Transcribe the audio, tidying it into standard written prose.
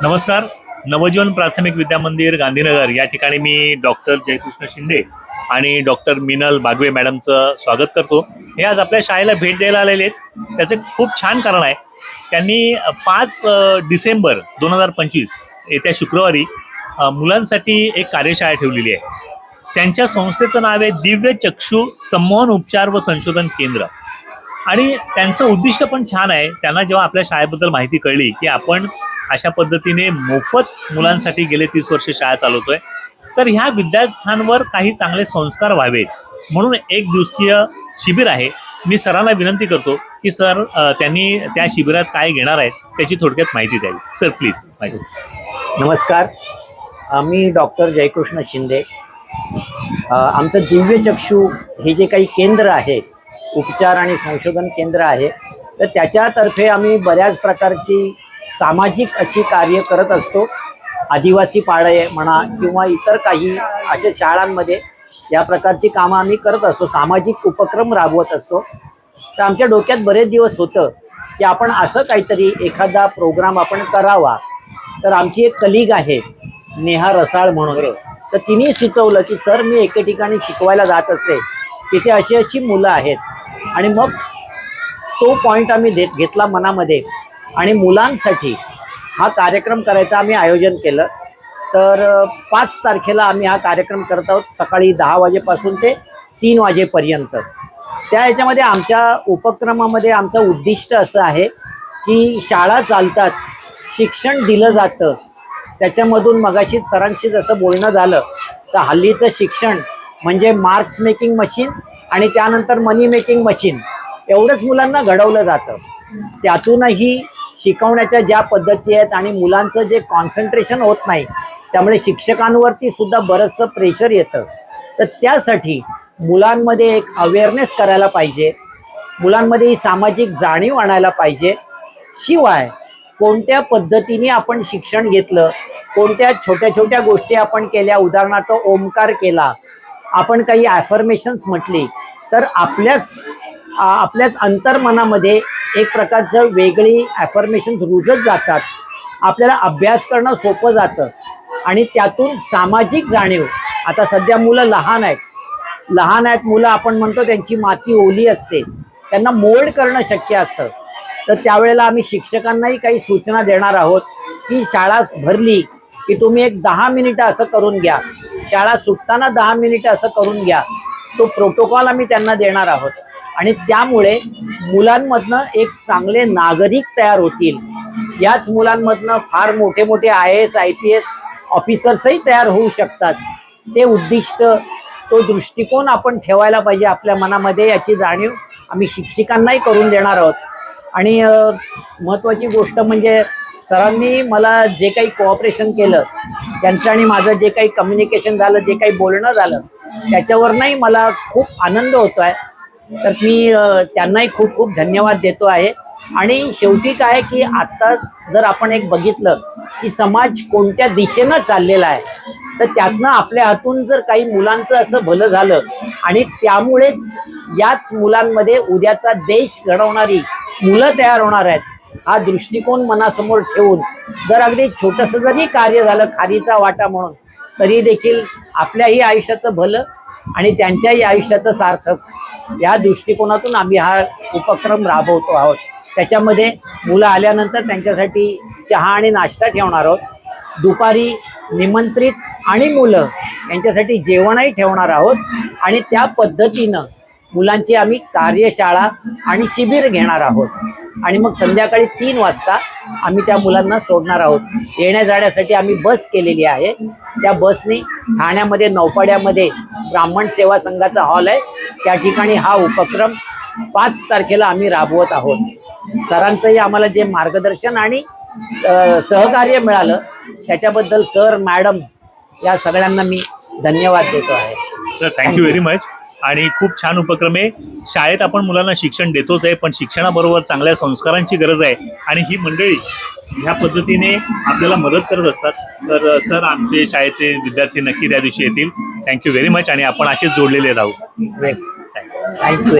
नमस्कार. नवजीवन प्राथमिक विद्या मंदिर गांधीनगर या ठिकाणी मी डॉक्टर जयकृष्ण शिंदे आणि डॉक्टर मिनल बागवे मॅडमचं स्वागत करतो. हे आज आपल्या शाळेला भेट द्यायला आलेले आहेत. त्याचे खूप छान कारण आहे. त्यांनी 5 डिसेंबर 2025 येत्या शुक्रवारी मुलांसाठी एक कार्यशाळा ठेवलेली आहे. त्यांच्या संस्थेचं नाव आहे दिव्य चक्षु संमोहन उपचार व संशोधन केंद्र आणि त्यांचं उद्दिष्ट पण छान आहे. त्यांना जेव्हा आपल्या शाळेबद्दल माहिती कळली की आपण अशा पद्धतीने मोफत मुलांसाठी गेले 30 वर्ष शाळा चालवतोय, तर ह्या विद्यार्थ्यांवर काही चांगले संस्कार व्हावेत म्हणून एक दिवसीय शिबिर आहे. मी सरांना विनंती करतो की सर त्यांनी त्या शिबिरात काय घेणार आहेत त्याची थोडक्यात माहिती द्यावी. Sir please. नमस्कार, मी डॉक्टर जयकृष्ण शिंदे. आमचं दिव्य चक्षु हे जे काही केंद्र आहे, उपचार आणि संशोधन केंद्र आहे, तर त्याच्यातर्फे आम्ही बऱ्याच प्रकारची सामाजिक अशी कार्य करत असतो. आदिवासी पाडे म्हणा किंवा इतर काही अशा शाळांमध्ये या प्रकारची कामं आम्ही करत असतो, सामाजिक उपक्रम राबवत असतो. तर आमच्या डोक्यात बरेच दिवस होतं की आपण असं काहीतरी एखादा प्रोग्राम आपण करावा. तर आमची एक कलीग आहे नेहा रसाळ म्हणून, तर तिने सुचवलं की सर मी एके ठिकाणी शिकवायला जात असते, तिथे अशी अशी मुलं आहेत. आणि मग तो पॉईंट आम्ही घेतला मनामध्ये आणि मुलांसाठी हा कार्यक्रम करायचा आम्ही आयोजन केलं. तर 5 तारखेला आम्ही हा कार्यक्रम करत आहोत, सकाळी 10 वाजेपासून ते 3 वाजेपर्यंत. त्या ह्याच्यामध्ये आमच्या उपक्रमामध्ये आमचं उद्दिष्ट असं आहे की शाळा चालतात, शिक्षण दिलं जातं, त्याच्यामधून मगाशी सरांशी जसं बोलणं झालं तर हल्लीचं शिक्षण म्हणजे मार्क्स मेकिंग मशीन आणि त्यानंतर मनी मेकिंग मशीन एवढंच मुलांना घडवलं जातं. त्यातूनही शिकवण्याच्या ज्या पद्धती आहेत आणि मुलांचं जे कॉन्सन्ट्रेशन होत नाही, त्यामुळे शिक्षकांवरती सुद्धा बरंचसं प्रेशर येतं. तर त्यासाठी मुलांमध्ये एक अवेअरनेस करायला पाहिजे, मुलांमध्ये ही सामाजिक जाणीव आणायला पाहिजे. शिवाय कोणत्या पद्धतीने आपण शिक्षण घेतलं, कोणत्या छोट्या छोट्या गोष्टी आपण केल्या, उदाहरणार्थ ओमकार केला, आपण काही ॲफर्मेशन्स म्हटली, तर आपल्याच अंतर्मनामध्ये एक प्रकारचं वेगळी ॲफर्मेशन रुजत जातात. आपल्याला अभ्यास करणं सोपं जातं आणि त्यातून सामाजिक जाणीव. आता सध्या मुलं लहान आहेत मुलं, आपण म्हणतो त्यांची माती ओली असते, त्यांना मोल्ड करणं शक्य असतं. तर त्यावेळेला आम्ही शिक्षकांनाही काही सूचना देणार आहोत की शाळा भरली की तुम्ही एक 10 मिनिटं असं करून घ्या, शाळा सुटताना 10 मिनिटं असं करून घ्या. तो प्रोटोकॉल आम्ही त्यांना देणार आहोत आणि त्यामुळे मुलांमधनं एक चांगले नागरिक तयार होतील. याच मुलांमधनं फार मोठे मोठे IAS IPS ऑफिसर्सही तयार होऊ शकतात. ते उद्दिष्ट, तो दृष्टिकोन आपण ठेवायला पाहिजे आपल्या मनामध्ये. याची जाणीव आम्ही शिक्षकांनाही करून देणार आहोत. आणि महत्त्वाची गोष्ट म्हणजे सरांनी मला जे काही कोऑपरेशन केलं, त्यांचं आणि माझं जे काही कम्युनिकेशन झालं, जे काही बोलणं झालं, त्याच्यावरनंही मला खूप आनंद होतो आहे. तर मी त्यांनाही खूप खूप धन्यवाद देतो आहे. आणि शेवटी काय की आत्ता जर आपण एक बघितलं की समाज कोणत्या दिशेनं चाललेला आहे, तर त्यातनं आपल्या हातून जर काही मुलांचं असं भलं झालं आणि त्यामुळेच याच मुलांमध्ये उद्याचा देश घडवणारी मुलं तयार होणार आहेत, हा दृष्टिकोन मनासमोर ठेवून जर अगदी छोटंसं जरी कार्य झालं खारीचा वाटा म्हणून, तरी देखील आपल्याही आयुष्याचं भलं आणि त्यांच्याही आयुष्याचं सार्थक, या दृष्टिकोनातून आम्ही हा उपक्रम राबवतो आहोत. त्याच्यामध्ये मुलं आल्यानंतर त्यांच्यासाठी चहा आणि नाश्ता ठेवणार आहोत. दुपारी निमंत्रित आणि मुलं यांच्यासाठी जेवणही ठेवणार आहोत आणि त्या पद्धतीनं मुलांची आम्ही कार्यशाळा आणि शिबिर घेणार आहोत. आणि मग संध्याकाळी 3 वाजता आम्ही त्या मुलांना सोडणार आहोत. येण्या जाण्यासाठी आम्ही बस केलेली आहे. त्या बसने ठाण्यामध्ये नौपाड्यामध्ये ब्राह्मण सेवा संघाचा हॉल आहे, त्या ठिकाणी हा उपक्रम 5 तारखेला आम्ही राबवत आहोत. सरांचंही आम्हाला जे मार्गदर्शन आणि सहकार्य मिळालं त्याच्याबद्दल सर, मॅडम या सगळ्यांना मी धन्यवाद देतो आहे. Sir thank you very much. आणि खूप छान उपक्रम आहे. शाळेत आपण मुलांना शिक्षण देतोच आहे, पण शिक्षणाबरोबर चांगल्या संस्कारांची गरज आहे आणि ही मंडळी ह्या पद्धतीने आपल्याला मदत करत असतात. तर सर आमचे शाळेचे विद्यार्थी नक्की त्या दिवशी येतील. थँक्यू व्हेरी मच आणि आपण असेच जोडलेले राहू. Yes, thank you.